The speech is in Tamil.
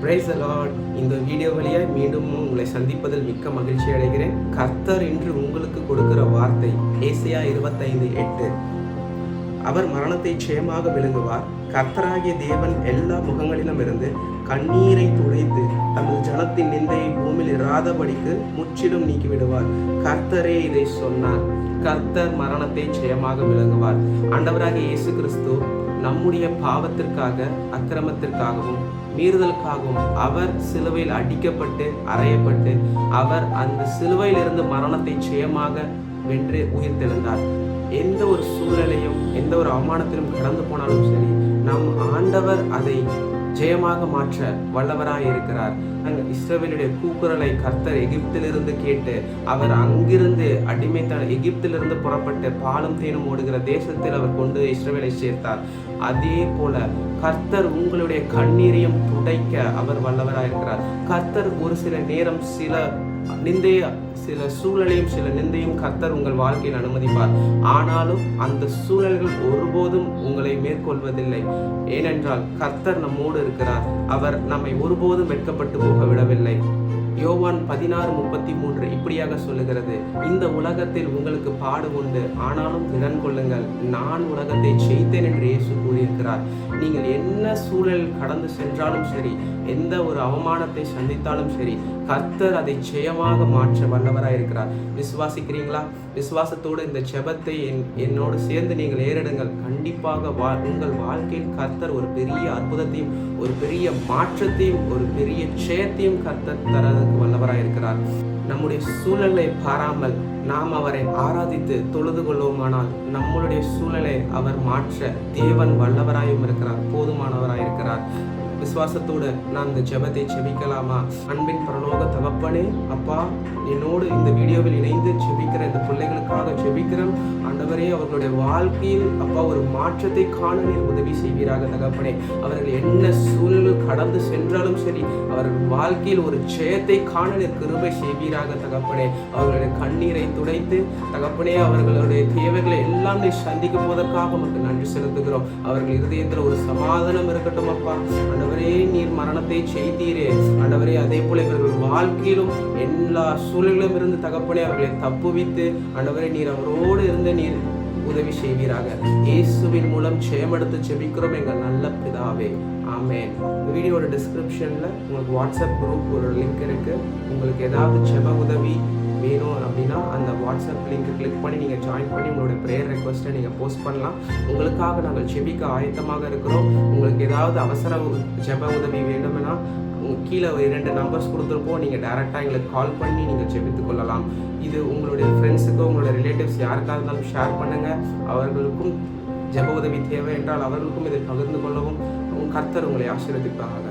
Praise the Lord. இந்த வீடியோ வழியாக மீண்டும் உங்களை சந்திப்பதில் மிக்க மகிழ்ச்சி அடைகிறேன். கர்த்தர் இன்று உங்களுக்கு கொடுக்கிற வார்த்தை ஏசாயா 25:8. அவர் மரணத்தை ஜெயமாக விழுங்குவார். கர்த்தராகிய தேவன் எல்லா முகங்களிலும் இருந்து கண்ணீரை துடைத்து தமது ஜனத்தின் நிந்தையை பூமியில் இராதபடிக்கு முற்றிலும் நீக்கிவிடுவார். கர்த்தரே இதை சொன்னார். கர்த்தர் மரணத்தை ஜெயமாக விளங்குவார். ஆண்டவராகிய இயேசு கிறிஸ்து நம்முடைய பாவத்திற்காக, அக்கிரமத்திற்காகவும், மீறுதலுக்காகவும் அவர் சிலுவையில் அடிக்கப்பட்டு அறையப்பட்டு அவர் அந்த சிலுவையிலிருந்து மரணத்தை ஜெயமாக வென்று உயிர்த்தெழுந்தார். எந்த ஒரு சூழ்நிலையும் எந்த ஒரு அவமானத்திலும் கடந்து போனாலும் சரி, நம் ஆண்டவர் அதை ஜெயமாக மாற்ற வல்லவராய் இருக்கிறார். இஸ்ரவேலுடைய கூக்குரலை கர்த்தர் எகிப்திலிருந்து கேட்டு அவர் அங்கிருந்து எகிப்திலிருந்து புறப்பட்டு பாலும் தேனும் ஓடுகிற தேசத்தில் அவர் கொண்டு இஸ்ரவேலை சேர்த்தார். அதே போல கர்த்தர் உங்களுடைய கண்ணீரையும் துடைக்க அவர் வல்லவராய் இருக்கிறார். கர்த்தர் ஒரு சில நேரம் சில சூழலையும் சில நிந்தையும் கர்த்தர் உங்கள் வாழ்க்கையில் அனுமதிப்பார். ஆனாலும் அந்த சூழல்கள் ஒருபோதும் உங்களை மேற்கொள்வதில்லை. ஏனென்றால் கர்த்தர் நம்மோடு இருக்கிறார். அவர் நம்மை ஒருபோதும் வெட்கப்பட்டு போக விடவில்லை. யோவான் 16:33 இப்படியாக சொல்லுகிறது, இந்த உலகத்தில் உங்களுக்கு பாடு உண்டு, ஆனாலும் திடன் கொள்ளுங்கள், நான் உலகத்தை ஜெயித்தேன் என்று இயேசு கூறியிருக்கிறார். நீங்கள் என்ன சூழல் கடந்து சென்றாலும் சரி, எந்த ஒரு அவமானத்தை சந்தித்தாலும் சரி, கர்த்தர் அதை ஜெயமாக மாற்ற வல்லவராய் இருக்கிறார். விசுவாசிக்கிறீங்களா? விசுவாசத்தோடு இந்த ஜெபத்தை என்னோடு சேர்ந்து நீங்கள் ஏறிடுங்கள். கண்டிப்பாக உங்கள் வாழ்க்கையில் கர்த்தர் ஒரு பெரிய அற்புதத்தையும் ஒரு பெரிய மாற்றத்தையும் ஒரு பெரிய ஜெயத்தையும் கர்த்தர் தரதுக்கு வல்லவராய் இருக்கிறார். நம்முடைய சூழலை பாராமல் நாம் அவரை ஆராதித்து தொழுது கொள்வோமானால் நம்மளுடைய சூழலை அவர் மாற்ற தேவன் வல்லவராயும் இருக்கிறார், போதுமானவராய் இருக்கிறார். விசுவாசத்தோடு நான் இந்த ஜெபத்தை ஜெபிக்கலாமா? அன்பின் பரலோக தகப்பனே, அப்பா, என்னோடு இந்த வீடியோவில் இணைந்து ஜெபிக்கிற இந்த பிள்ளைகளுக்காக ஜெபிக்கிறேன். ஆண்டவரே, அவர்களுடைய வாழ்க்கையில் அப்பா ஒரு மாற்றத்தை காண நீர் உதவி செய்வீராக தகப்பனே. அவர்கள் என்ன சூழல்கள் கடந்து சென்றாலும் சரி, அவர்கள் வாழ்க்கையில் ஒரு ஜெயத்தை காண நீர் கிருபை செய்வீராக தகப்பனே. அவர்களுடைய கண்ணீரை துடைத்து தகப்பனே, அவர்களுடைய தேவைகளை எல்லாம் நீர் சந்திக்க போவதற்காக நமக்கு நன்றி செலுத்துகிறோம். அவர்கள் இருதயத்தில் ஒரு சமாதானம் இருக்கட்டும் அப்பா. ஆண்டவரே, நீர் மரணத்தை செய்தீரே ஆண்டவரே, அதே போல இவர்கள் வாழ்க்கையிலும் எல்லா சூழலிலும் இருந்து தகப்பனே அவர்களை தப்புவித்து ஆண்டவரே, நீர் அவரோடு இருந்து நீர் உதவி செய்வீராக. இயேசுவின் மூலம் ஜெயமெடுத்து ஜெபிக்கிறோம் எங்கள் நல்ல பிதாவே, ஆமென். இந்த வீடியோட டிஸ்கிரிப்ஷன்ல உங்களுக்கு வாட்ஸ்அப் குரூப் ஒரு லிங்க் இருக்கு. உங்களுக்கு ஏதாவது ஜெப உதவி வேணும் அப்படின்னா அந்த வாட்ஸ்அப் லிங்க் கிளிக் பண்ணி நீங்கள் ஜாயின் பண்ணி உங்களுடைய ப்ரேயர் ரெக்வஸ்ட்டை நீங்கள் போஸ்ட் பண்ணலாம். உங்களுக்காக நாங்கள் ஜெபிக்க ஆயத்தமாக இருக்கிறோம். உங்களுக்கு ஏதாவது அவசர ஜெப உதவி வேண்டும்னா கீழே 2 நம்பர்ஸ் கொடுத்துருப்போம். நீங்கள் டைரெக்டாக எங்களுக்கு கால் பண்ணி நீங்கள் ஜெபித்துக் கொள்ளலாம். இது உங்களுடைய ஃப்ரெண்ட்ஸுக்கோ உங்களுடைய ரிலேட்டிவ்ஸ் யாருக்காக இருந்தாலும் ஷேர் பண்ணுங்கள். அவர்களுக்கும் ஜெப உதவி தேவை என்றால் அவர்களுக்கும் இதை பகிர்ந்து கொள்ளவும். கர்த்தர் உங்களை ஆசீர்வதிப்பாக.